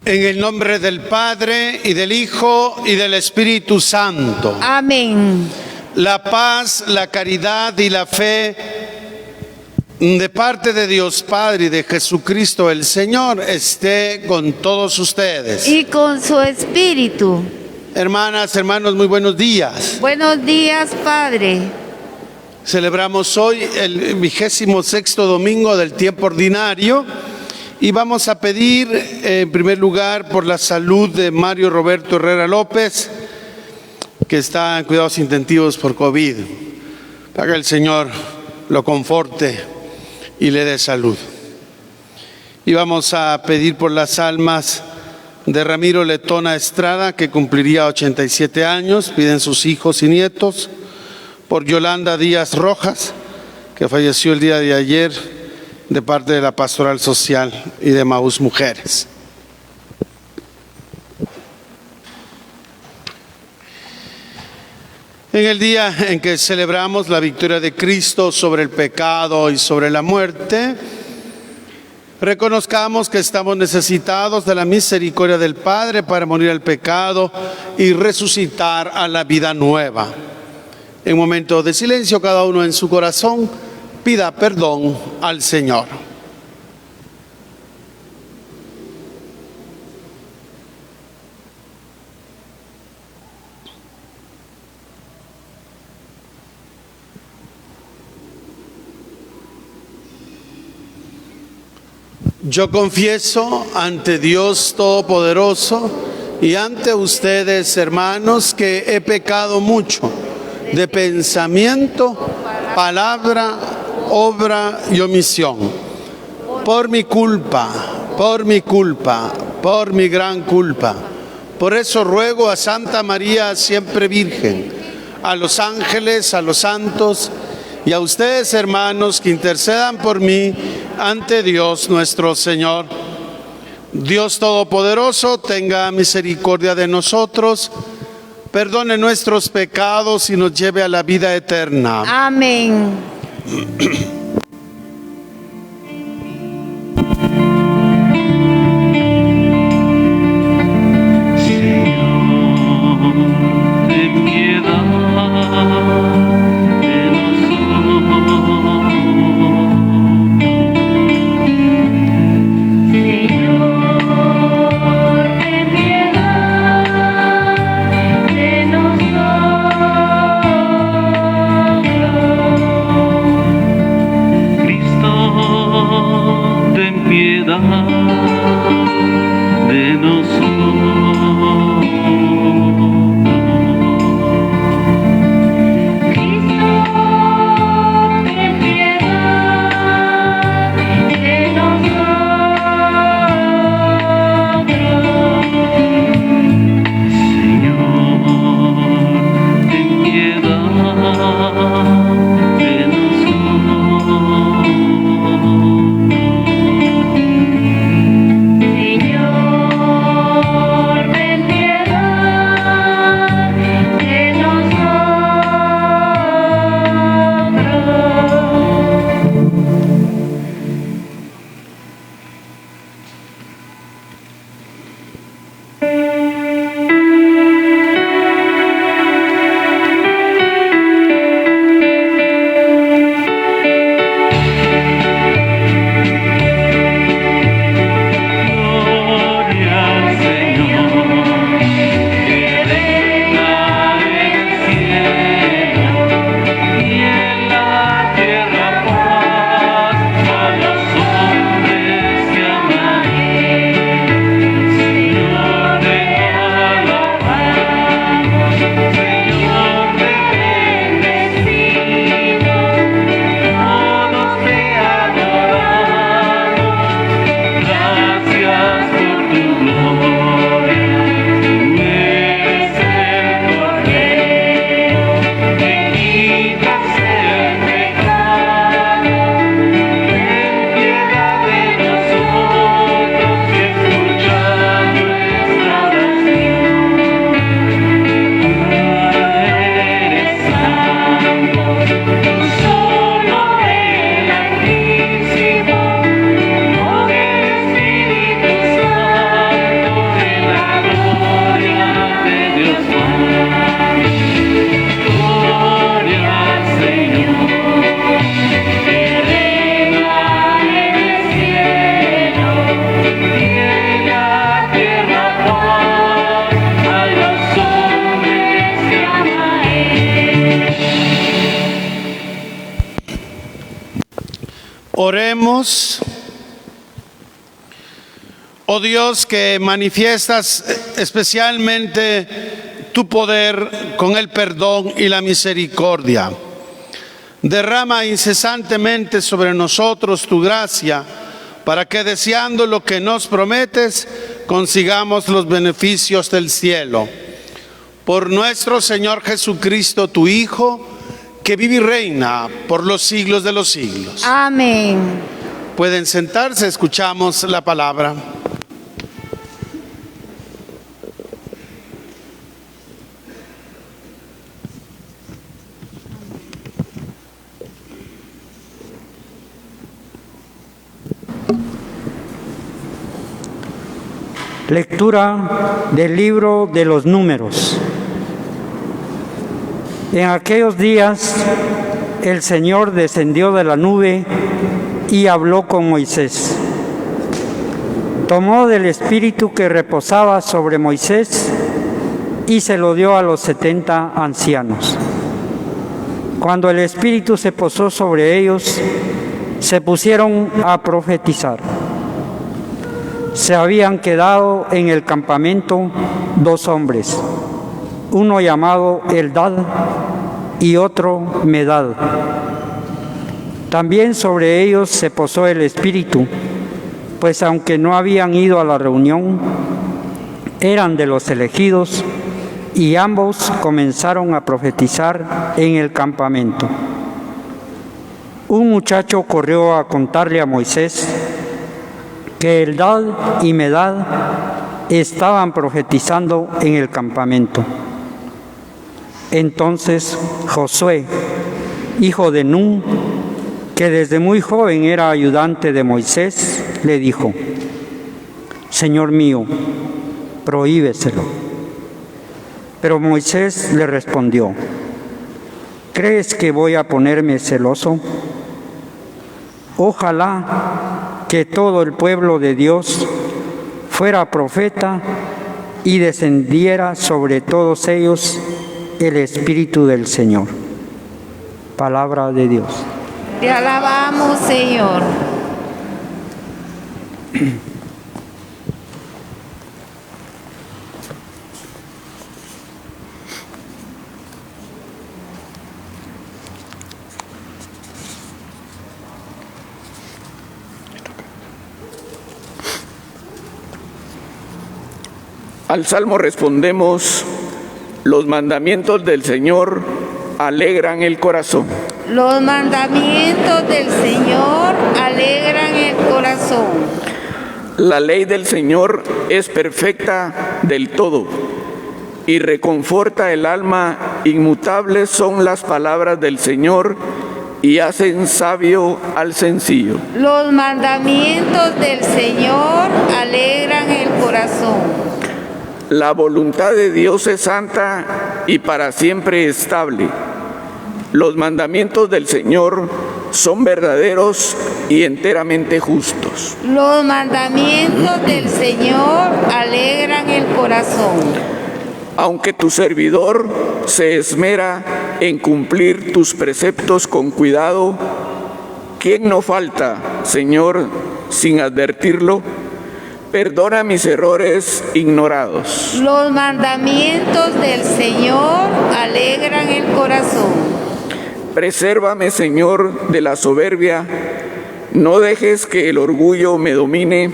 En el nombre del Padre, y del Hijo, y del Espíritu Santo. Amén. La paz, la caridad y la fe de parte de Dios Padre y de Jesucristo el Señor esté con todos ustedes. Y con su espíritu. Hermanas, hermanos, muy buenos días. Buenos días, Padre. Celebramos hoy el 26º domingo del tiempo ordinario y vamos a pedir en primer lugar por la salud de Mario Roberto Herrera López, que está en cuidados intensivos por COVID, para que el Señor lo conforte y le dé salud. Y vamos a pedir por las almas de Ramiro Letona Estrada, que cumpliría 87 años, piden sus hijos y nietos, por Yolanda Díaz Rojas, que falleció el día de ayer de parte de la Pastoral Social y de Maús Mujeres. En el día en que celebramos la victoria de Cristo sobre el pecado y sobre la muerte, reconozcamos que estamos necesitados de la misericordia del Padre para morir al pecado y resucitar a la vida nueva. En un momento de silencio, cada uno en su corazón pida perdón al Señor. Yo confieso ante Dios Todopoderoso y ante ustedes, hermanos, que he pecado mucho de pensamiento, palabra, obra y omisión. Por mi culpa, por mi gran culpa. Por eso ruego a Santa María, siempre Virgen, a los ángeles, a los santos y a ustedes, hermanos, que intercedan por mí ante Dios nuestro Señor. Dios Todopoderoso, tenga misericordia de nosotros, perdone nuestros pecados y nos lleve a la vida eterna. Amén. Oremos. Oh Dios, que manifiestas especialmente tu poder con el perdón y la misericordia, derrama incesantemente sobre nosotros tu gracia, para que deseando lo que nos prometes, consigamos los beneficios del cielo. Por nuestro Señor Jesucristo, tu Hijo, que vive y reina por los siglos de los siglos. Amén. Pueden sentarse, escuchamos la palabra. Lectura del libro de los Números. En aquellos días el Señor descendió de la nube y habló con Moisés. Tomó del espíritu que reposaba sobre Moisés y se lo dio a los 70 ancianos. Cuando el espíritu se posó sobre ellos, se pusieron a profetizar. Se habían quedado en el campamento 2 hombres, uno llamado Eldad y otro Medad. También sobre ellos se posó el Espíritu, pues aunque no habían ido a la reunión, eran de los elegidos, y ambos comenzaron a profetizar en el campamento. Un muchacho corrió a contarle a Moisés que Eldad y Medad estaban profetizando en el campamento. Entonces Josué, hijo de Nun, que desde muy joven era ayudante de Moisés, le dijo: Señor mío, prohíbeselo. Pero Moisés le respondió: ¿crees que voy a ponerme celoso? Ojalá que todo el pueblo de Dios fuera profeta y descendiera sobre todos ellos el Espíritu del Señor. Palabra de Dios. Te alabamos, Señor. Al Salmo respondemos: los mandamientos del Señor alegran el corazón. Los mandamientos del Señor alegran el corazón. La ley del Señor es perfecta del todo y reconforta el alma. Inmutables son las palabras del Señor y hacen sabio al sencillo. Los mandamientos del Señor alegran el corazón. La voluntad de Dios es santa y para siempre estable. Los mandamientos del Señor son verdaderos y enteramente justos. Los mandamientos del Señor alegran el corazón. Aunque tu servidor se esmera en cumplir tus preceptos con cuidado, ¿quién no falta, Señor, sin advertirlo? Perdona mis errores ignorados. Los mandamientos del Señor alegran el corazón. Presérvame, Señor, de la soberbia. No dejes que el orgullo me domine.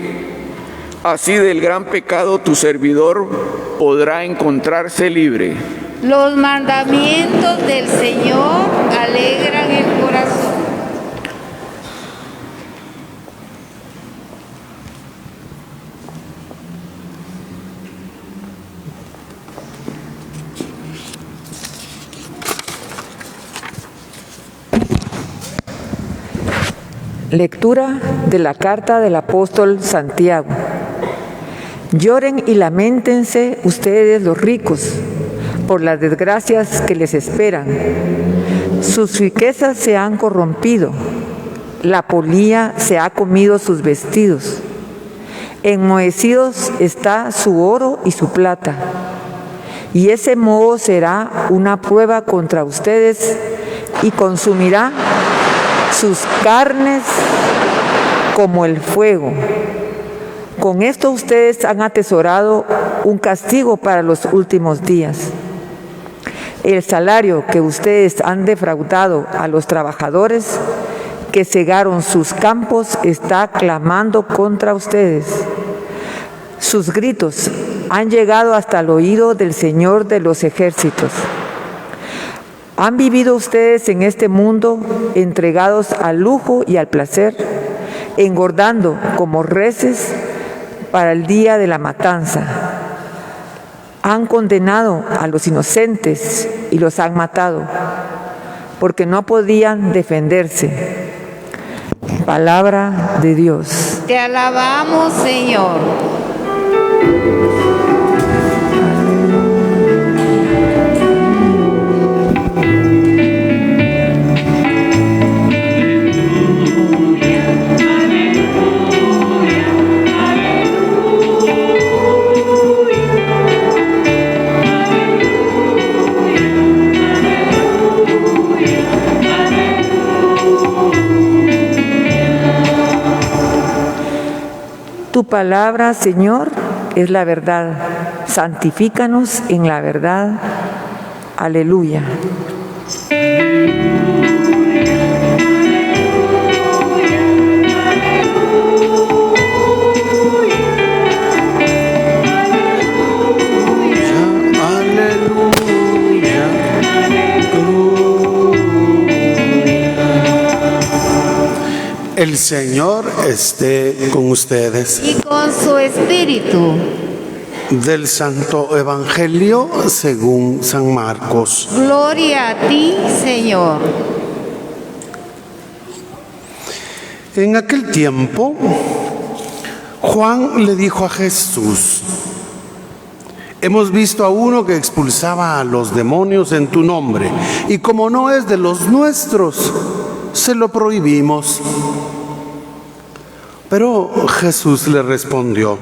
Así del gran pecado tu servidor podrá encontrarse libre. Los mandamientos del Señor alegran el corazón. Lectura de la carta del apóstol Santiago. Lloren y lamentense ustedes los ricos por las desgracias que les esperan. Sus riquezas se han corrompido, la polilla se ha comido sus vestidos. Enmohecidos está su oro y su plata, y ese moho será una prueba contra ustedes y consumirá sus carnes como el fuego. Con esto ustedes han atesorado un castigo para los últimos días. El salario que ustedes han defraudado a los trabajadores que cegaron sus campos está clamando contra ustedes. Sus gritos han llegado hasta el oído del Señor de los ejércitos. ¿Han vivido ustedes en este mundo entregados al lujo y al placer, engordando como reses para el día de la matanza? Han condenado a los inocentes y los han matado, porque no podían defenderse. Palabra de Dios. Te alabamos, Señor. Tu palabra, Señor, es la verdad. Santifícanos en la verdad. Aleluya. El Señor esté con ustedes. Y con su espíritu. Del Santo Evangelio según San Marcos. Gloria a ti, Señor. En aquel tiempo, Juan le dijo a Jesús: hemos visto a uno que expulsaba a los demonios en tu nombre, y como no es de los nuestros, se lo prohibimos. Pero Jesús le respondió: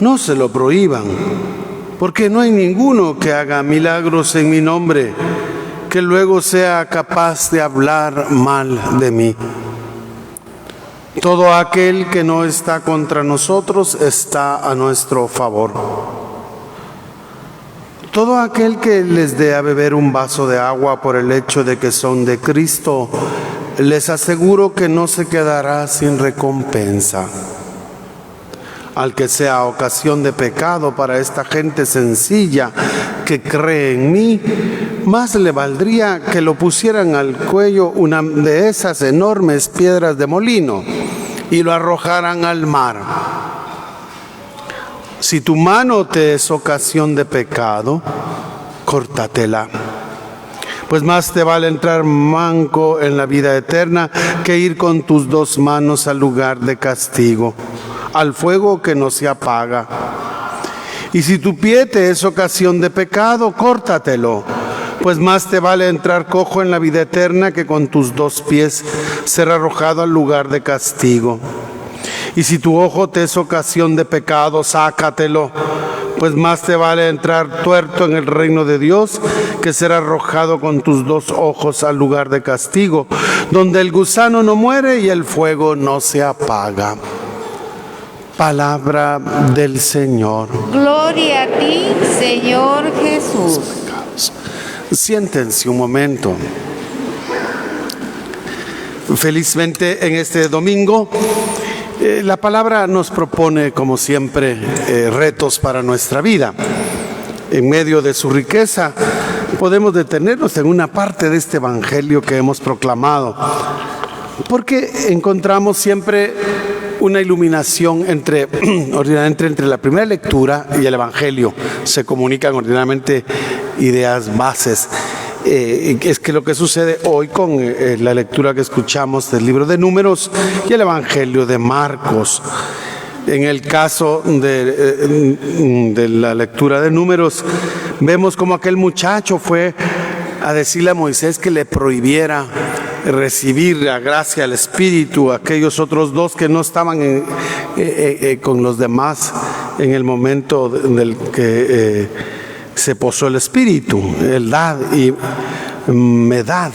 no se lo prohíban, porque no hay ninguno que haga milagros en mi nombre que luego sea capaz de hablar mal de mí. Todo aquel que no está contra nosotros está a nuestro favor. Todo aquel que les dé a beber un vaso de agua por el hecho de que son de Cristo, les aseguro que no se quedará sin recompensa. Al que sea ocasión de pecado para esta gente sencilla que cree en mí, más le valdría que lo pusieran al cuello una de esas enormes piedras de molino y lo arrojaran al mar. Si tu mano te es ocasión de pecado, córtatela. Pues más te vale entrar manco en la vida eterna que ir con tus dos manos al lugar de castigo, al fuego que no se apaga. Y si tu pie te es ocasión de pecado, córtatelo. Pues más te vale entrar cojo en la vida eterna que con tus dos pies ser arrojado al lugar de castigo. Y si tu ojo te es ocasión de pecado, sácatelo. Pues más te vale entrar tuerto en el reino de Dios que ser arrojado con tus dos ojos al lugar de castigo, donde el gusano no muere y el fuego no se apaga. Palabra del Señor. Gloria a ti, Señor Jesús. Siéntense un momento. Felizmente en este domingo la palabra nos propone, como siempre, retos para nuestra vida. En medio de su riqueza, podemos detenernos en una parte de este evangelio que hemos proclamado, porque encontramos siempre una iluminación ordinariamente entre la primera lectura y el evangelio. Se comunican ordinariamente ideas bases. Es que lo que sucede hoy con la lectura que escuchamos del libro de Números y el Evangelio de Marcos. En el caso de la lectura de Números, vemos como aquel muchacho fue a decirle a Moisés que le prohibiera recibir la gracia del Espíritu a aquellos otros dos que no estaban con los demás en el momento del que se posó el Espíritu, Eldad y Medad.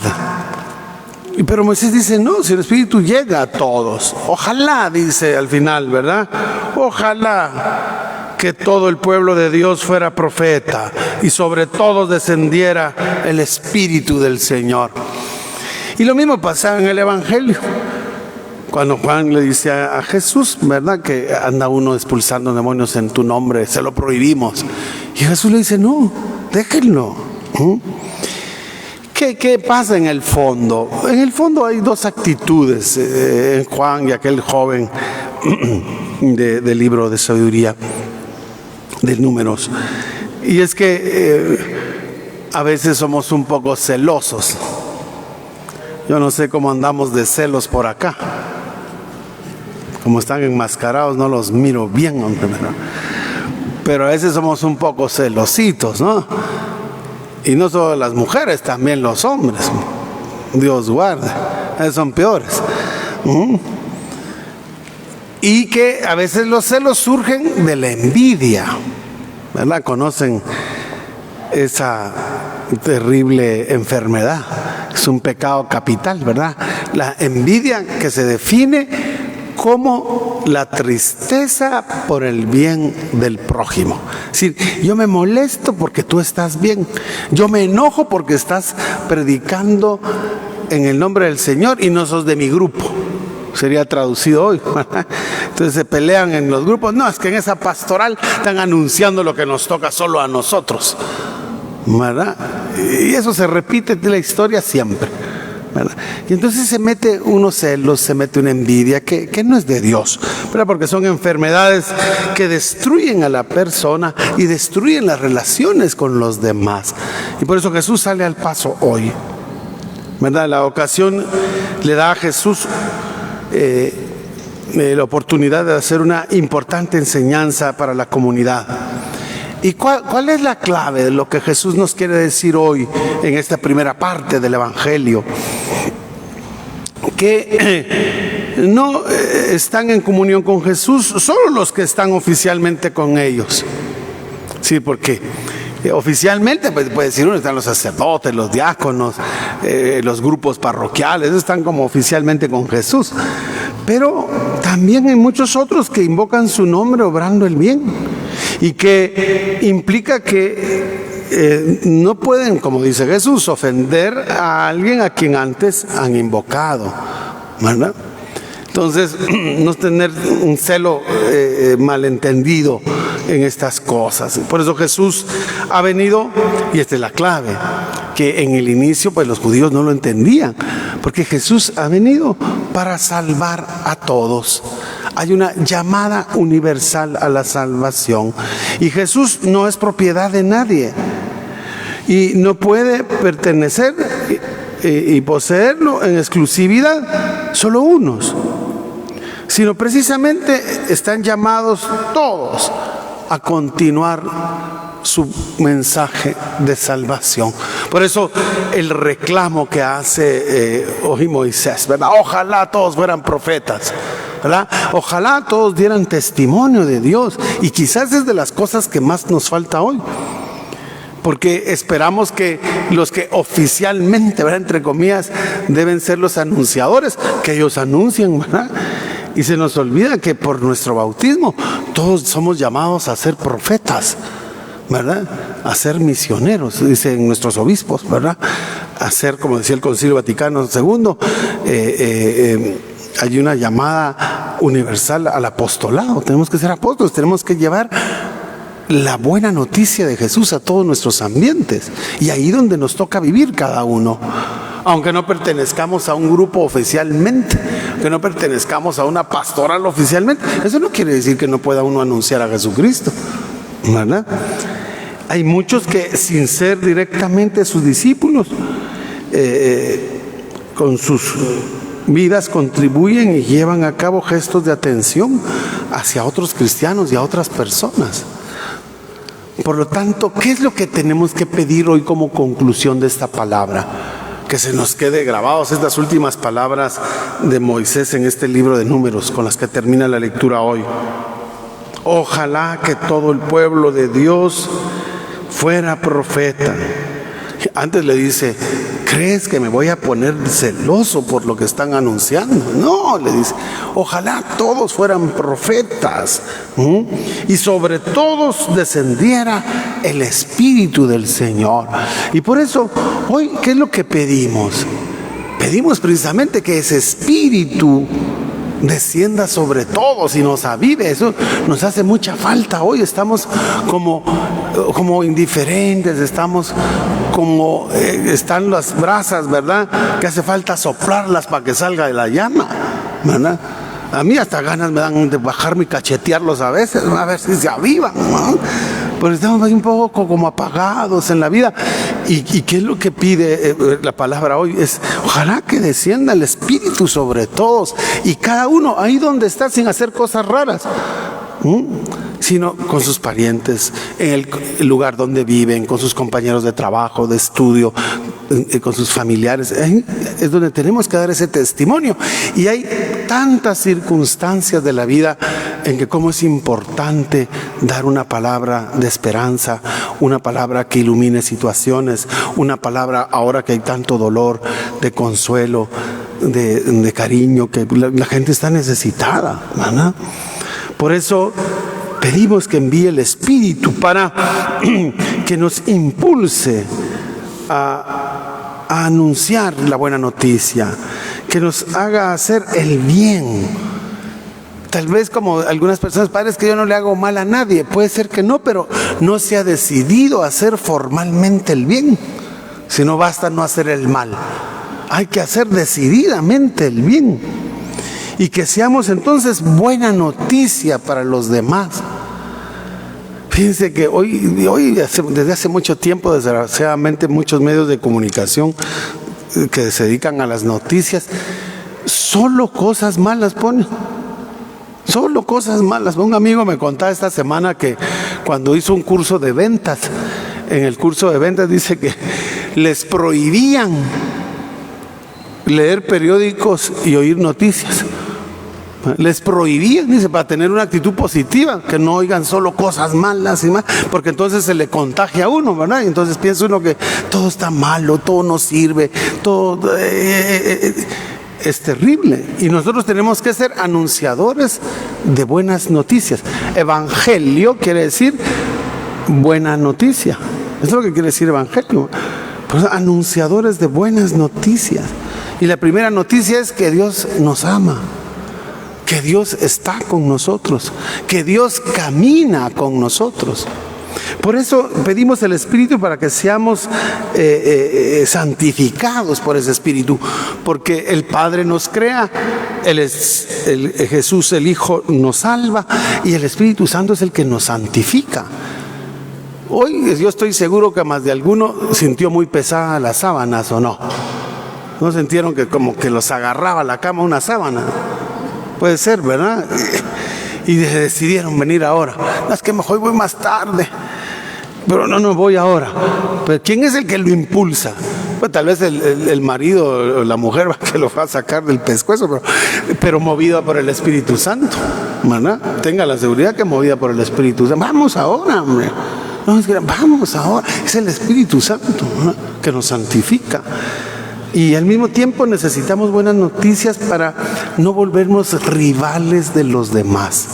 Pero Moisés dice, no, si el Espíritu llega a todos. Ojalá, dice al final, ¿verdad? Ojalá que todo el pueblo de Dios fuera profeta y sobre todos descendiera el Espíritu del Señor. Y lo mismo pasaba en el Evangelio. Cuando Juan le dice a Jesús, ¿verdad? Que anda uno expulsando demonios en tu nombre, se lo prohibimos. Y Jesús le dice, no, déjenlo. ¿Qué pasa en el fondo? En el fondo hay dos actitudes en Juan y aquel joven del libro de sabiduría, de Números. Y es que a veces somos un poco celosos. Yo no sé cómo andamos de celos por acá. Como están enmascarados, no los miro bien, hombre. Pero a veces somos un poco celositos, ¿no? Y no solo las mujeres, también los hombres. Dios guarde, esos son peores. Y que a veces los celos surgen de la envidia, ¿verdad? Conocen esa terrible enfermedad. Es un pecado capital, ¿verdad? La envidia, que se define como la tristeza por el bien del prójimo. Es decir, yo me molesto porque tú estás bien. Yo me enojo porque estás predicando en el nombre del Señor y no sos de mi grupo. Sería traducido hoy. Entonces se pelean en los grupos. No, es que en esa pastoral están anunciando lo que nos toca solo a nosotros, ¿verdad? Y eso se repite en la historia siempre, ¿verdad? Y entonces se mete unos celos, se mete una envidia que no es de Dios, ¿verdad? Porque son enfermedades que destruyen a la persona y destruyen las relaciones con los demás. Y por eso Jesús sale al paso hoy, ¿verdad? La ocasión le da a Jesús la oportunidad de hacer una importante enseñanza para la comunidad. ¿Y cuál es la clave de lo que Jesús nos quiere decir hoy en esta primera parte del Evangelio? Que no están en comunión con Jesús solo los que están oficialmente con ellos. Sí, porque oficialmente, pues, puede decir uno, están los sacerdotes, los diáconos, los grupos parroquiales, están como oficialmente con Jesús. Pero también hay muchos otros que invocan su nombre obrando el bien. Y que implica que no pueden, como dice Jesús, ofender a alguien a quien antes han invocado, ¿verdad? Entonces, no tener un celo malentendido en estas cosas. Por eso Jesús ha venido, y esta es la clave, que en el inicio pues los judíos no lo entendían, porque Jesús ha venido para salvar a todos. Hay una llamada universal a la salvación. Y Jesús no es propiedad de nadie. Y no puede pertenecer y poseerlo en exclusividad solo unos. Sino precisamente están llamados todos a continuar su mensaje de salvación. Por eso el reclamo que hace hoy Moisés, ¿verdad? Ojalá todos fueran profetas, ¿verdad? Ojalá todos dieran testimonio de Dios. Y quizás es de las cosas que más nos falta hoy, porque esperamos que los que oficialmente, ¿verdad?, entre comillas, deben ser los anunciadores, que ellos anuncien, ¿verdad? Y se nos olvida que por nuestro bautismo todos somos llamados a ser profetas, ¿verdad? A ser misioneros, dicen nuestros obispos, ¿verdad? A ser, como decía el Concilio Vaticano II, hay una llamada universal al apostolado. Tenemos que ser apóstoles, tenemos que llevar la buena noticia de Jesús a todos nuestros ambientes. Y ahí donde nos toca vivir cada uno. Aunque no pertenezcamos a un grupo oficialmente, que no pertenezcamos a una pastoral oficialmente, eso no quiere decir que no pueda uno anunciar a Jesucristo, ¿verdad? Hay muchos que sin ser directamente sus discípulos, con sus vidas contribuyen y llevan a cabo gestos de atención hacia otros cristianos y a otras personas. Por lo tanto, ¿qué es lo que tenemos que pedir hoy como conclusión de esta palabra? Que se nos quede grabados estas últimas palabras de Moisés en este libro de Números con las que termina la lectura hoy. Ojalá que todo el pueblo de Dios fuera profeta. Antes le dice, ¿crees que me voy a poner celoso por lo que están anunciando? No, le dice, ojalá todos fueran profetas, y sobre todos descendiera el Espíritu del Señor. Y por eso, hoy, ¿qué es lo que pedimos? Pedimos precisamente que ese Espíritu descienda sobre todos y nos avive. Eso nos hace mucha falta hoy. Estamos como indiferentes, estamos como están las brasas, ¿verdad? Que hace falta soplarlas para que salga de la llama, ¿verdad? A mí hasta ganas me dan de bajarme y cachetearlos a veces, a ver si se avivan, ¿no? Pero estamos ahí un poco como apagados en la vida. ¿Y qué es lo que pide la palabra hoy? Es, ojalá que descienda el Espíritu sobre todos y cada uno ahí donde está, sin hacer cosas raras, sino con sus parientes, en el lugar donde viven, con sus compañeros de trabajo, de estudio, con sus familiares. Ahí es donde tenemos que dar ese testimonio. Y hay tantas circunstancias de la vida en que cómo es importante dar una palabra de esperanza, una palabra que ilumine situaciones, una palabra ahora que hay tanto dolor, de consuelo, de cariño, que la gente está necesitada, ¿verdad? Por eso pedimos que envíe el Espíritu para que nos impulse a anunciar la buena noticia, que nos haga hacer el bien. Tal vez como algunas personas, padres, que yo no le hago mal a nadie. Puede ser que no, pero no se ha decidido hacer formalmente el bien. Si no basta no hacer el mal, hay que hacer decididamente el bien. Y que seamos entonces buena noticia para los demás. Fíjense que hoy desde hace mucho tiempo, desgraciadamente, muchos medios de comunicación que se dedican a las noticias, solo cosas malas ponen. Solo cosas malas. Un amigo me contaba esta semana que cuando hizo un curso de ventas, en el curso de ventas dice que les prohibían leer periódicos y oír noticias. Les prohibían, dice, para tener una actitud positiva, que no oigan solo cosas malas y más, porque entonces se le contagia a uno, ¿verdad? Y entonces piensa uno que todo está malo, todo no sirve, todo es terrible. Y nosotros tenemos que ser anunciadores de buenas noticias. Evangelio quiere decir buena noticia. Eso es lo que quiere decir evangelio. Pues, anunciadores de buenas noticias. Y la primera noticia es que Dios nos ama, que Dios está con nosotros, que Dios camina con nosotros. Por eso pedimos el Espíritu para que seamos santificados por ese Espíritu, porque el Padre nos crea, Jesús el Hijo nos salva y el Espíritu Santo es el que nos santifica. Hoy yo estoy seguro que más de alguno sintió muy pesadas las sábanas, ¿o no? ¿No sintieron que como que los agarraba la cama una sábana? Puede ser, ¿verdad? Y decidieron venir ahora. No, es que mejor voy más tarde. Pero no voy ahora. Pero ¿quién es el que lo impulsa? Pues tal vez el marido o la mujer que lo va a sacar del pescuezo, pero movida por el Espíritu Santo, ¿verdad? Tenga la seguridad que movida por el Espíritu Santo. Vamos ahora, hombre. No, es que vamos ahora. Es el Espíritu Santo, ¿verdad?, que nos santifica. Y al mismo tiempo necesitamos buenas noticias para no volvernos rivales de los demás.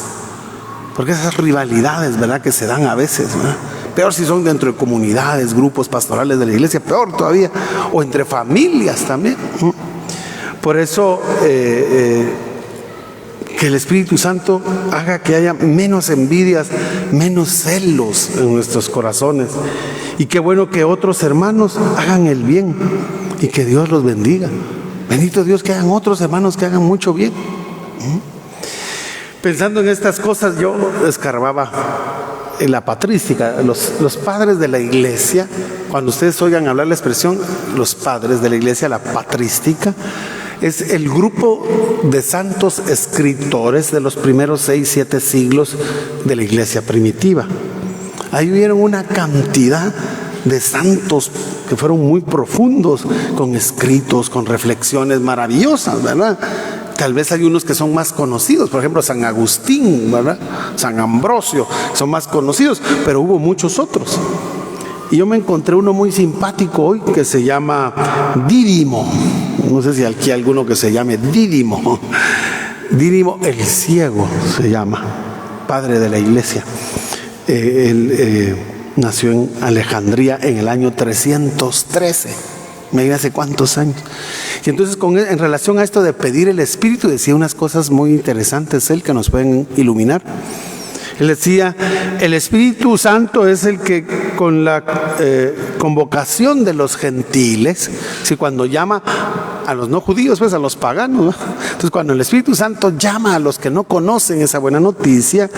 Porque esas rivalidades, ¿verdad?, que se dan a veces, ¿verdad? Peor si son dentro de comunidades, grupos pastorales de la iglesia, peor todavía. O entre familias también. Por eso, que el Espíritu Santo haga que haya menos envidias, menos celos en nuestros corazones. Y qué bueno que otros hermanos hagan el bien. Y que Dios los bendiga. Bendito Dios, que hayan otros hermanos que hagan mucho bien. Pensando en estas cosas, yo escarbaba en la patrística. Los padres de la iglesia, cuando ustedes oigan hablar la expresión, los padres de la iglesia, la patrística, es el grupo de santos escritores de los primeros 6-7 siglos de la iglesia primitiva. Ahí hubieron una cantidad de santos que fueron muy profundos, con escritos, con reflexiones maravillosas, ¿verdad? Tal vez hay unos que son más conocidos, por ejemplo San Agustín, ¿verdad?, San Ambrosio, son más conocidos, pero hubo muchos otros. Y yo me encontré uno muy simpático hoy que se llama Dídimo. No sé si aquí hay alguno que se llame Dídimo. Dídimo el ciego se llama, padre de la iglesia. Él nació en Alejandría en el año 313. Imagínense cuántos años. Y entonces en relación a esto de pedir el Espíritu, decía unas cosas muy interesantes él que nos pueden iluminar. Él decía, el Espíritu Santo es el que con la convocación de los gentiles, si cuando llama a los no judíos, pues a los paganos, ¿no? Entonces cuando el Espíritu Santo llama a los que no conocen esa buena noticia,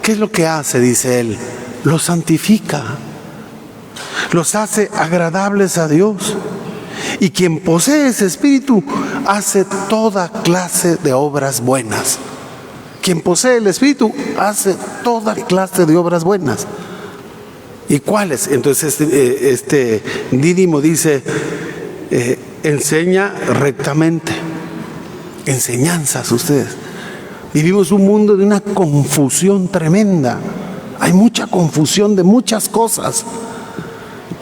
¿qué es lo que hace? Dice él, los santifica, los hace agradables a Dios. Y quien posee ese Espíritu hace toda clase de obras buenas. Quien posee el Espíritu hace toda clase de obras buenas. ¿Y cuáles? Entonces este Dídimo dice, enseña rectamente. Enseñanzas ustedes. Vivimos un mundo de una confusión tremenda. Hay mucha confusión de muchas cosas.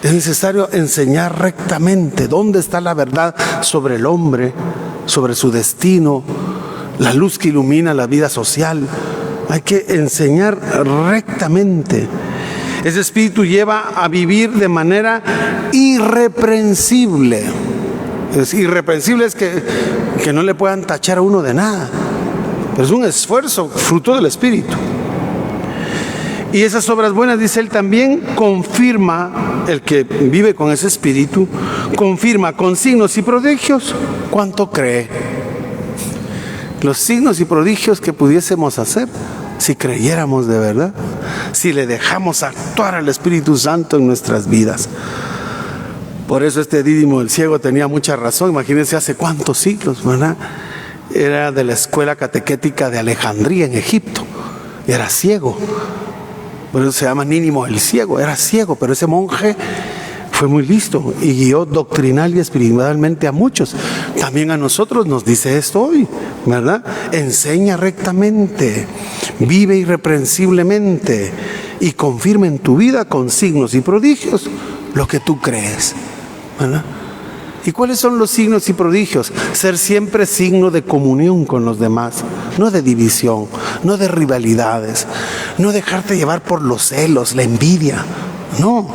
Es necesario enseñar rectamente dónde está la verdad sobre el hombre, sobre su destino, la luz que ilumina la vida social. Hay que enseñar rectamente. Ese espíritu lleva a vivir de manera irreprensible. Irreprensible es que no le puedan tachar a uno de nada. Pero es un esfuerzo fruto del espíritu. Y esas obras buenas, dice él, también confirma, el que vive con ese espíritu, confirma con signos y prodigios cuánto cree. Los signos y prodigios que pudiésemos hacer si creyéramos de verdad, si le dejamos actuar al Espíritu Santo en nuestras vidas. Por eso este Dídimo el ciego tenía mucha razón. Imagínense hace cuántos siglos, ¿verdad? Era de la escuela catequética de Alejandría en Egipto. Era ciego. Por eso se llama Dídimo el ciego. Era ciego, pero ese monje fue muy listo y guió doctrinal y espiritualmente a muchos. También a nosotros nos dice esto hoy, ¿verdad? Enseña rectamente, vive irreprensiblemente y confirma en tu vida con signos y prodigios lo que tú crees, ¿verdad? ¿Y cuáles son los signos y prodigios? Ser siempre signo de comunión con los demás, no de división, no de rivalidades, no dejarte llevar por los celos, la envidia, no,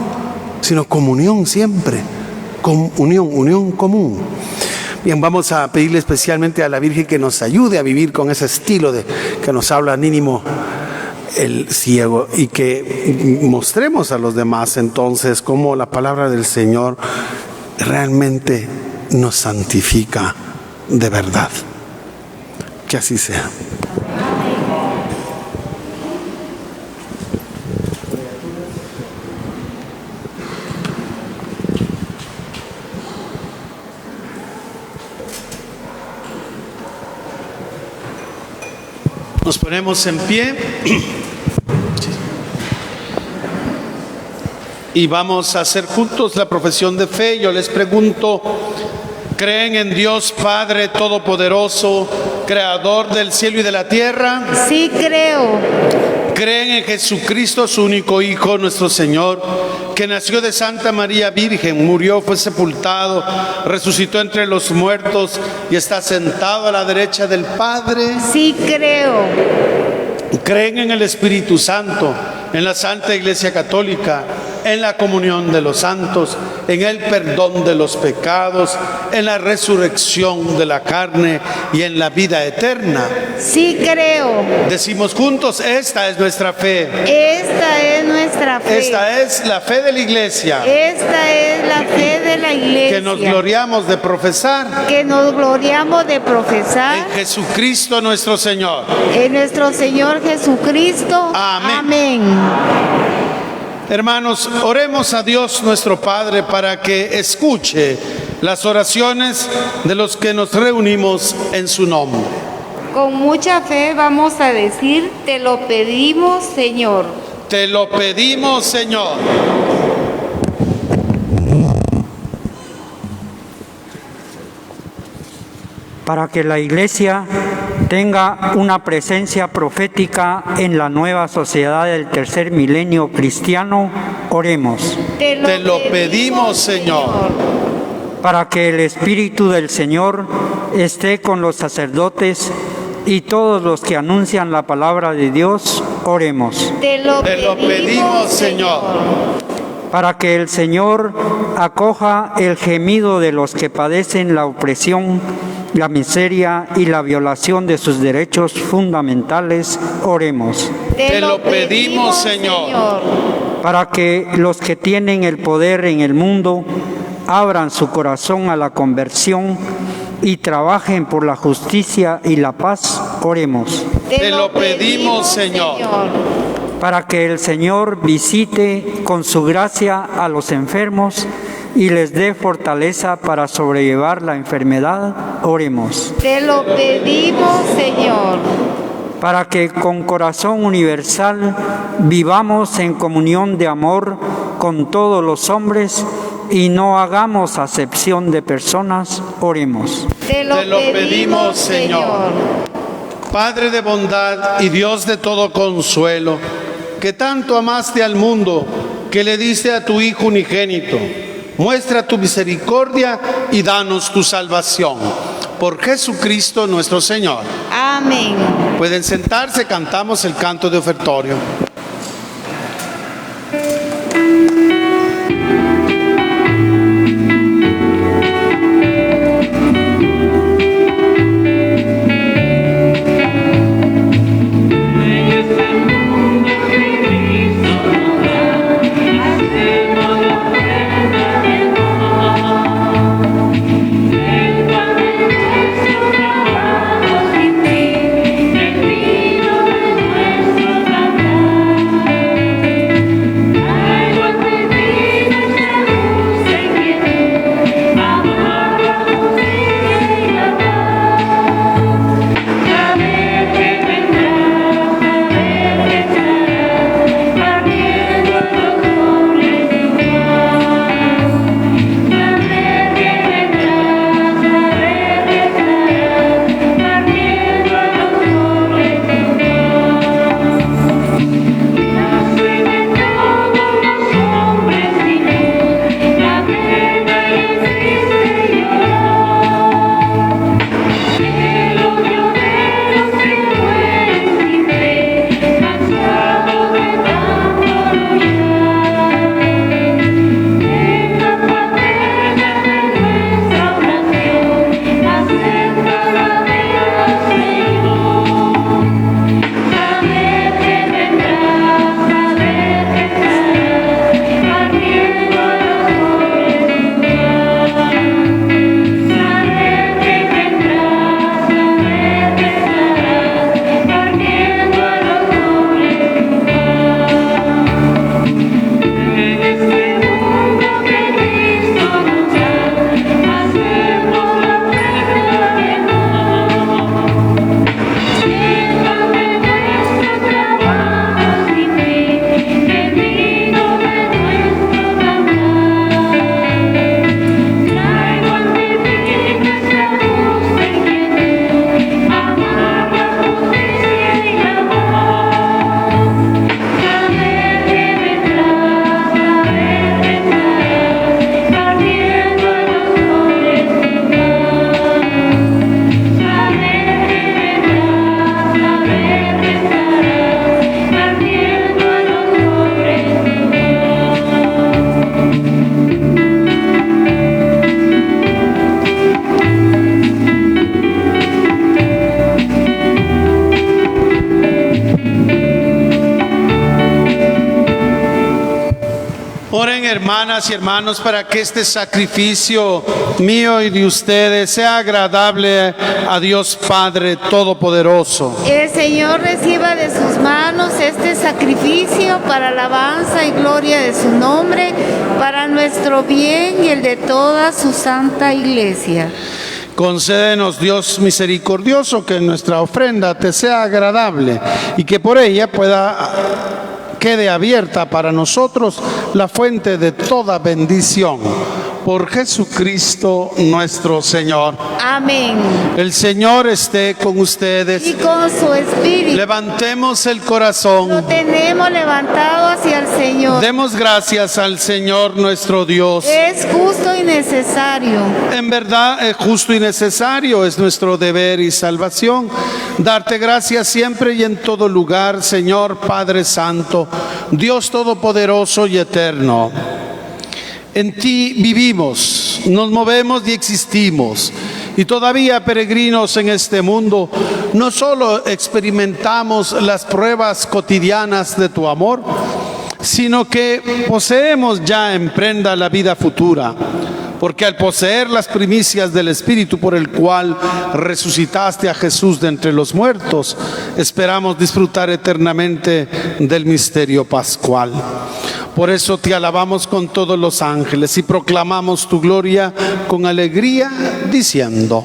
sino comunión siempre, unión común. Bien, vamos a pedirle especialmente a la Virgen que nos ayude a vivir con ese estilo de que nos habla Dídimo el ciego, y que mostremos a los demás entonces cómo la palabra del Señor realmente nos santifica de verdad. Que así sea. Nos ponemos en pie y vamos a hacer juntos la profesión de fe. Yo les pregunto, ¿creen en Dios Padre Todopoderoso, Creador del cielo y de la tierra? Sí creo. ¿Creen en Jesucristo, su único Hijo, nuestro Señor, que nació de Santa María Virgen, murió, fue sepultado, resucitó entre los muertos y está sentado a la derecha del Padre? Sí creo. ¿Creen en el Espíritu Santo, en la Santa Iglesia Católica, en la comunión de los santos, en el perdón de los pecados, en la resurrección de la carne y en la vida eterna? Sí creo. Decimos juntos, esta es nuestra fe. Esta es nuestra fe. Esta es la fe de la Iglesia. Esta es la fe de la Iglesia. Que nos gloriamos de profesar. Que nos gloriamos de profesar. En Jesucristo nuestro Señor. En nuestro Señor Jesucristo. Amén. Amén. Hermanos, oremos a Dios nuestro Padre para que escuche las oraciones de los que nos reunimos en su nombre. Con mucha fe vamos a decir, te lo pedimos, Señor. Te lo pedimos, Señor. Para que la Iglesia tenga una presencia profética en la nueva sociedad del tercer milenio cristiano, oremos. Te lo pedimos, Señor. Para que el Espíritu del Señor esté con los sacerdotes y todos los que anuncian la palabra de Dios, oremos. Te lo pedimos, Señor. Para que el Señor acoja el gemido de los que padecen la opresión, la miseria y la violación de sus derechos fundamentales, oremos. Te lo pedimos, Señor. Para que los que tienen el poder en el mundo abran su corazón a la conversión y trabajen por la justicia y la paz, oremos. Te lo pedimos, Señor. Para que el Señor visite con su gracia a los enfermos y les dé fortaleza para sobrellevar la enfermedad, oremos. Te lo pedimos, Señor. Para que con corazón universal vivamos en comunión de amor con todos los hombres y no hagamos acepción de personas, oremos. Te lo pedimos, Señor. Padre de bondad y Dios de todo consuelo, que tanto amaste al mundo, que le diste a tu Hijo unigénito, muestra tu misericordia y danos tu salvación. Por Jesucristo nuestro Señor. Amén. Pueden sentarse, cantamos el canto de ofertorio. Oren, hermanas y hermanos, para que este sacrificio mío y de ustedes sea agradable a Dios Padre Todopoderoso. El Señor reciba de sus manos este sacrificio para alabanza y gloria de su nombre, para nuestro bien y el de toda su santa iglesia. Concédenos, Dios misericordioso, que nuestra ofrenda te sea agradable y que por ella quede abierta para nosotros la fuente de toda bendición. por Jesucristo nuestro Señor. Amén. El Señor esté con ustedes. Y con su espíritu. Levantemos el corazón. Lo tenemos levantado hacia el Señor. Demos gracias al Señor nuestro Dios. Es justo y necesario. En verdad es justo y necesario, es nuestro deber y salvación. Darte gracias siempre y en todo lugar, Señor Padre Santo, Dios Todopoderoso y Eterno. En ti vivimos, nos movemos y existimos. Y todavía peregrinos en este mundo, no solo experimentamos las pruebas cotidianas de tu amor, sino que poseemos ya en prenda la vida futura. Porque al poseer las primicias del Espíritu por el cual resucitaste a Jesús de entre los muertos, esperamos disfrutar eternamente del misterio pascual. Por eso te alabamos con todos los ángeles y proclamamos tu gloria con alegría, diciendo: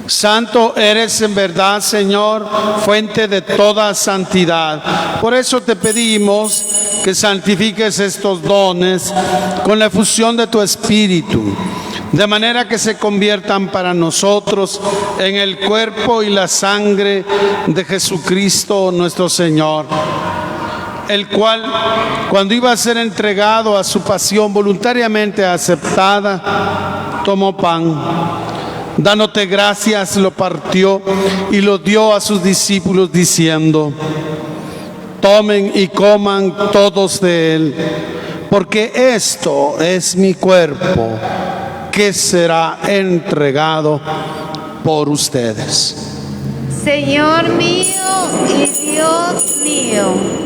santo eres en verdad, Señor, fuente de toda santidad. Por eso te pedimos que santifiques estos dones con la efusión de tu Espíritu, de manera que se conviertan para nosotros en el cuerpo y la sangre de Jesucristo nuestro Señor, el cual, cuando iba a ser entregado a su pasión voluntariamente aceptada, tomó pan. Dándote gracias, lo partió y lo dio a sus discípulos diciendo: tomen y coman todos de él, porque esto es mi cuerpo, que será entregado por ustedes. Señor mío y Dios mío.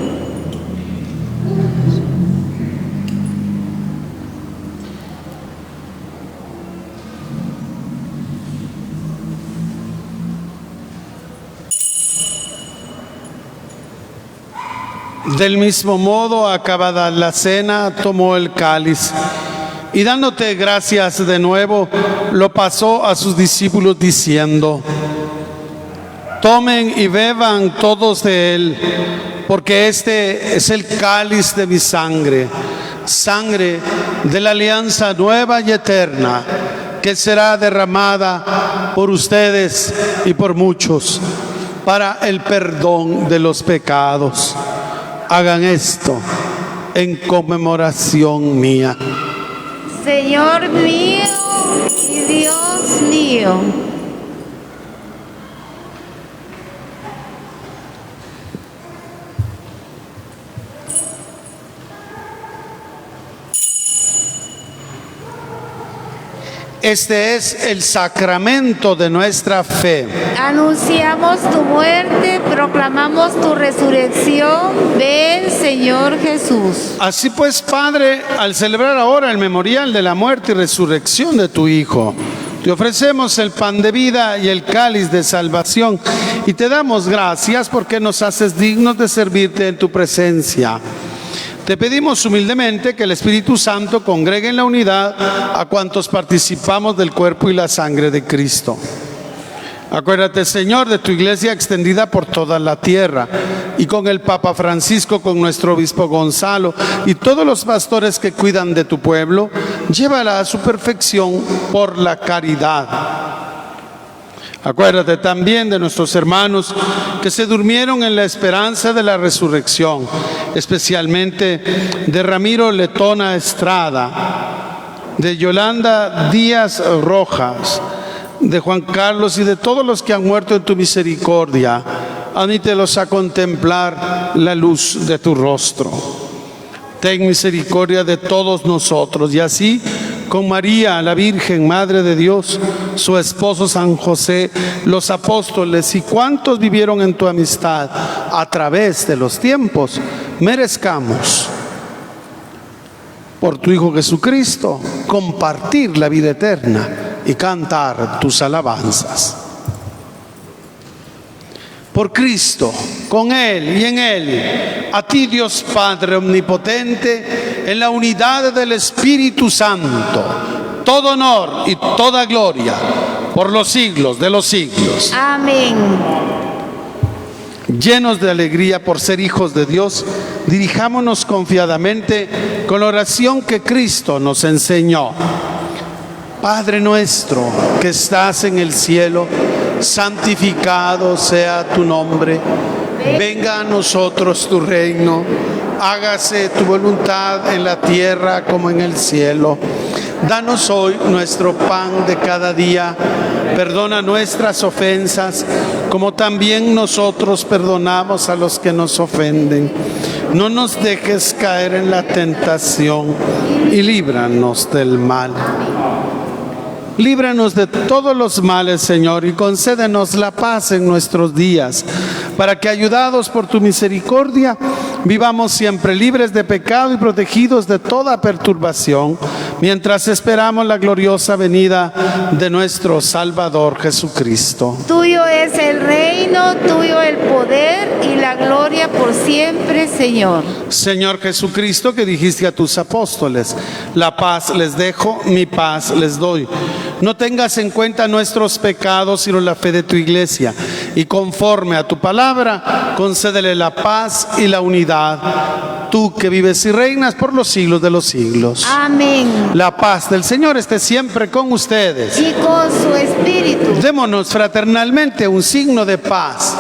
Del mismo modo, acabada la cena, tomó el cáliz y dándote gracias de nuevo, lo pasó a sus discípulos diciendo: tomen y beban todos de él, porque este es el cáliz de mi sangre, sangre de la alianza nueva y eterna, que será derramada por ustedes y por muchos para el perdón de los pecados. Hagan esto en conmemoración mía. Señor mío y Dios mío. Este es el sacramento de nuestra fe. Anunciamos tu muerte, proclamamos tu resurrección. Ven, Señor Jesús. Así pues, Padre, al celebrar ahora el memorial de la muerte y resurrección de tu Hijo, te ofrecemos el pan de vida y el cáliz de salvación y te damos gracias porque nos haces dignos de servirte en tu presencia. Te pedimos humildemente que el Espíritu Santo congregue en la unidad a cuantos participamos del cuerpo y la sangre de Cristo. Acuérdate, Señor, de tu iglesia extendida por toda la tierra, y con el Papa Francisco, con nuestro obispo Gonzalo y todos los pastores que cuidan de tu pueblo, llévala a su perfección por la caridad. Acuérdate también de nuestros hermanos que se durmieron en la esperanza de la resurrección, especialmente de Ramiro Letona Estrada, de Yolanda Díaz Rojas, de Juan Carlos y de todos los que han muerto en tu misericordia. Admítelos a contemplar la luz de tu rostro. Ten misericordia de todos nosotros, y así con María, la Virgen, Madre de Dios, su esposo San José, los apóstoles y cuantos vivieron en tu amistad a través de los tiempos, merezcamos por tu Hijo Jesucristo compartir la vida eterna y cantar tus alabanzas. Por Cristo, con Él y en Él, a ti Dios Padre Omnipotente, en la unidad del Espíritu Santo, todo honor y toda gloria por los siglos de los siglos. Amén. Llenos de alegría por ser hijos de Dios, dirijámonos confiadamente con la oración que Cristo nos enseñó. Padre nuestro que estás en el cielo, santificado sea tu nombre. Venga a nosotros tu reino. Hágase tu voluntad en la tierra como en el cielo. Danos hoy nuestro pan de cada día. Perdona nuestras ofensas, como también nosotros perdonamos a los que nos ofenden. No nos dejes caer en la tentación y líbranos del mal. Líbranos de todos los males, Señor, y concédenos la paz en nuestros días, para que, ayudados por tu misericordia, vivamos siempre libres de pecado y protegidos de toda perturbación, mientras esperamos la gloriosa venida de nuestro Salvador Jesucristo. Tuyo es el reino, tuyo el poder y la gloria por siempre, Señor. Señor Jesucristo, que dijiste a tus apóstoles: la paz les dejo, mi paz les doy. No tengas en cuenta nuestros pecados, sino la fe de tu iglesia, y conforme a tu palabra, concédele la paz y la unidad. Tú que vives y reinas por los siglos de los siglos. Amén. La paz del Señor esté siempre con ustedes. Y con su espíritu. Démonos fraternalmente un signo de paz.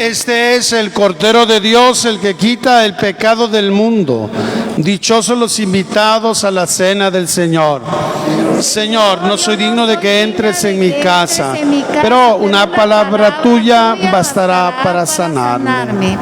Este es el Cordero de Dios, el que quita el pecado del mundo. Dichosos los invitados a la cena del Señor. Señor, no soy digno de que entres en mi casa, pero una palabra tuya bastará para sanarme.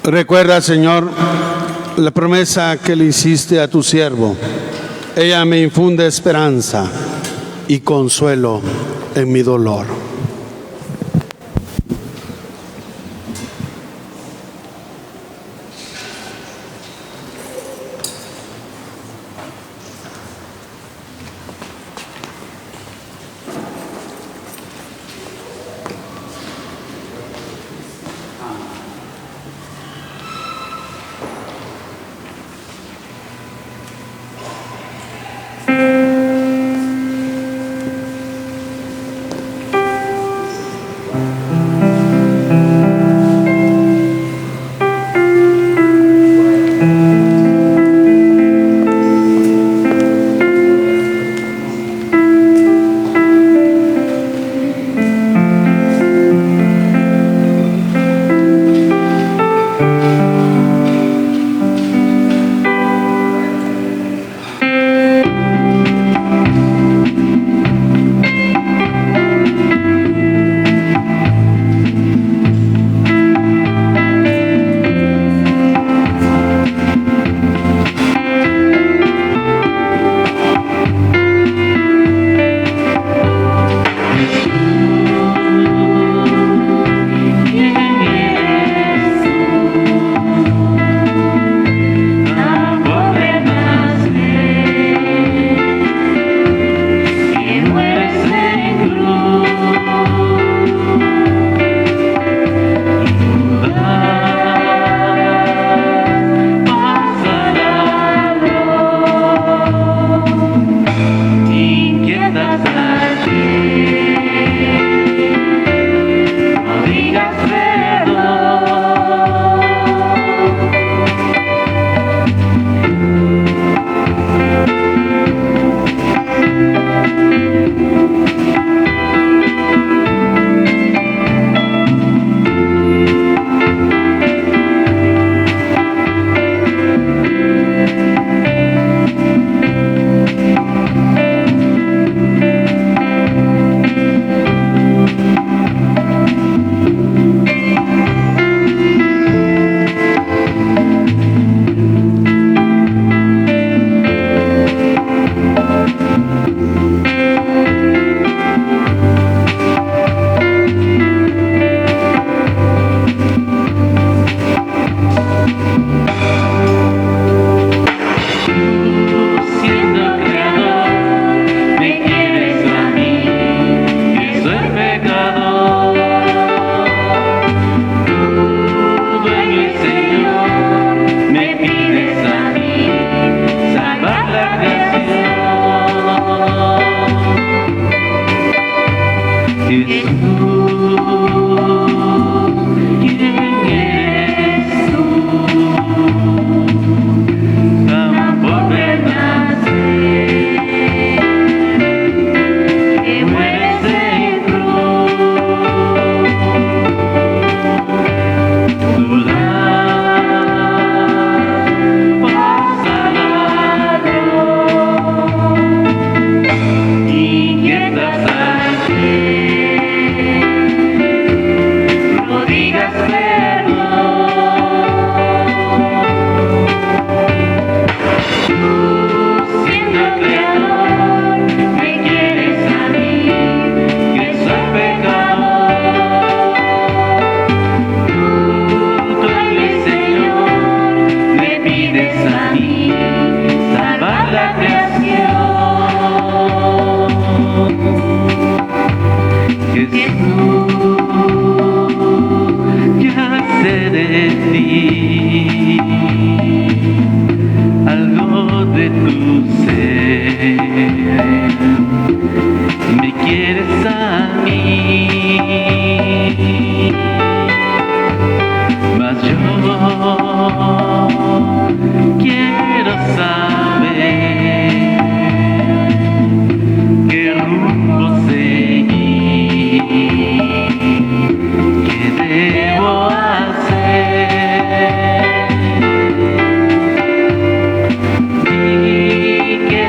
Recuerda, Señor, la promesa que le hiciste a tu siervo. Ella me infunde esperanza y consuelo en mi dolor.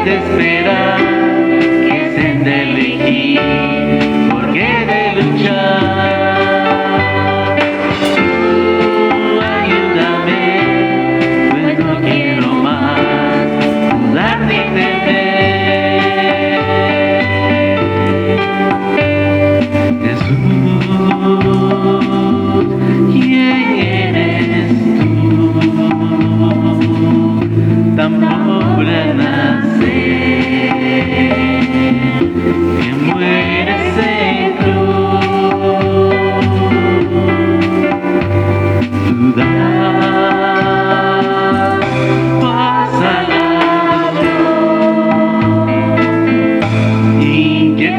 Esperar que se te elegí, porque de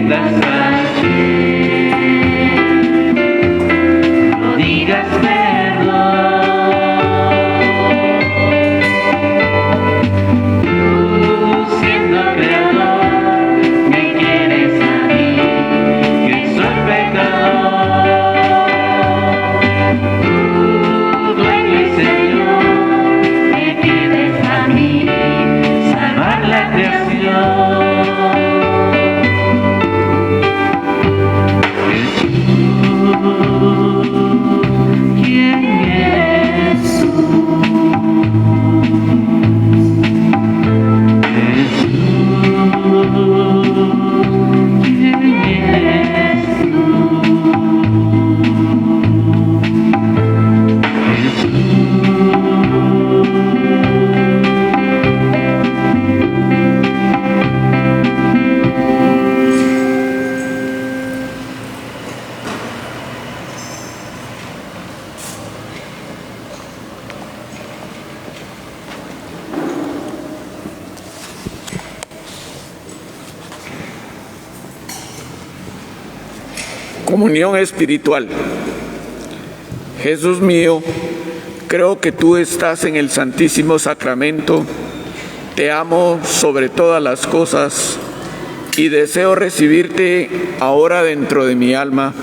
vengas aquí, no digas perdón. Tú siendo creador me quieres a mí, que soy pecador. Tú, dueño y Señor, me pides a mí salvar la creación. Comunión espiritual. Jesús mío, creo que tú estás en el Santísimo Sacramento. Te amo sobre todas las cosas y deseo recibirte ahora dentro de mi alma.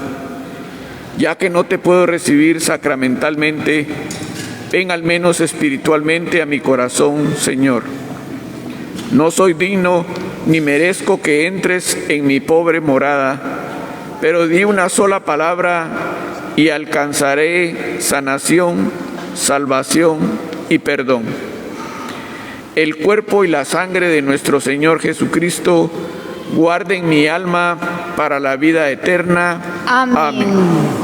Ya que no te puedo recibir sacramentalmente, ven al menos espiritualmente a mi corazón, Señor. No soy digno ni merezco que entres en mi pobre morada, pero di una sola palabra y alcanzaré sanación, salvación y perdón. El cuerpo y la sangre de nuestro Señor Jesucristo guarden mi alma para la vida eterna. Amén. Amén.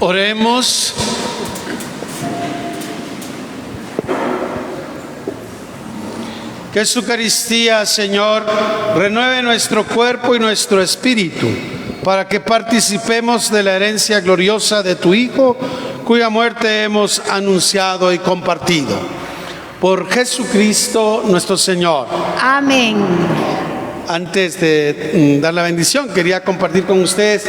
Oremos. Que su Eucaristía, Señor, renueve nuestro cuerpo y nuestro espíritu, para que participemos de la herencia gloriosa de tu Hijo, cuya muerte hemos anunciado y compartido. Por Jesucristo nuestro Señor. Amén. Antes de dar la bendición, quería compartir con ustedes.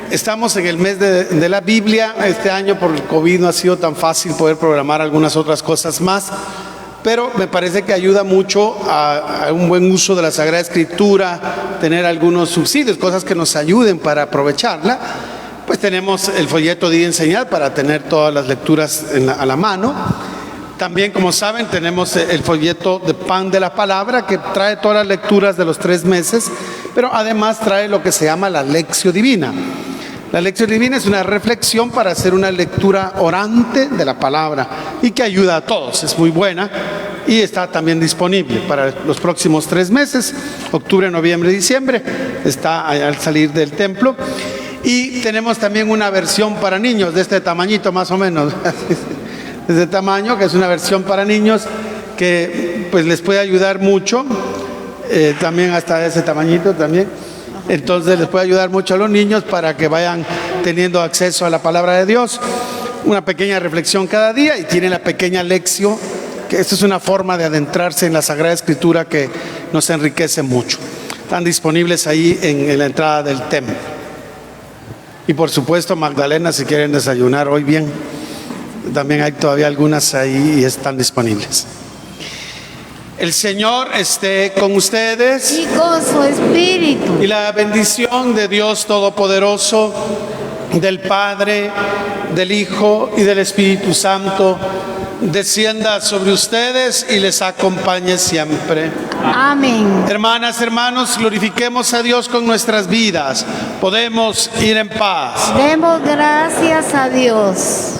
Estamos en el mes de la Biblia. Este año por el COVID no ha sido tan fácil poder programar algunas otras cosas más, pero me parece que ayuda mucho a un buen uso de la Sagrada Escritura, tener algunos subsidios, cosas que nos ayuden para aprovecharla. Pues tenemos el folleto Día y Enseñar para tener todas las lecturas a la mano. También, como saben, tenemos el folleto de Pan de la Palabra, que trae todas las lecturas de los 3 meses, pero además trae lo que se llama la Lección Divina. La Lección Divina es una reflexión para hacer una lectura orante de la palabra y que ayuda a todos, es muy buena. y está también disponible para los próximos 3 meses, octubre, noviembre, diciembre, está al salir del templo. Y tenemos también una versión para niños de este tamañito más o menos, de este tamaño, que es una versión para niños que pues les puede ayudar mucho, también hasta ese tamañito también. Entonces les puede ayudar mucho a los niños para que vayan teniendo acceso a la palabra de Dios. Una pequeña reflexión cada día y tiene la pequeña lección, que esta es una forma de adentrarse en la Sagrada Escritura que nos enriquece mucho. Están disponibles ahí en la entrada del templo. Y por supuesto, Magdalena, si quieren desayunar hoy bien, también hay todavía algunas ahí y están disponibles. El Señor esté con ustedes. Y con su espíritu. Y la bendición de Dios Todopoderoso, del Padre, del Hijo y del Espíritu Santo, descienda sobre ustedes y les acompañe siempre. Amén. Hermanas, hermanos, glorifiquemos a Dios con nuestras vidas. Podemos ir en paz. Demos gracias a Dios.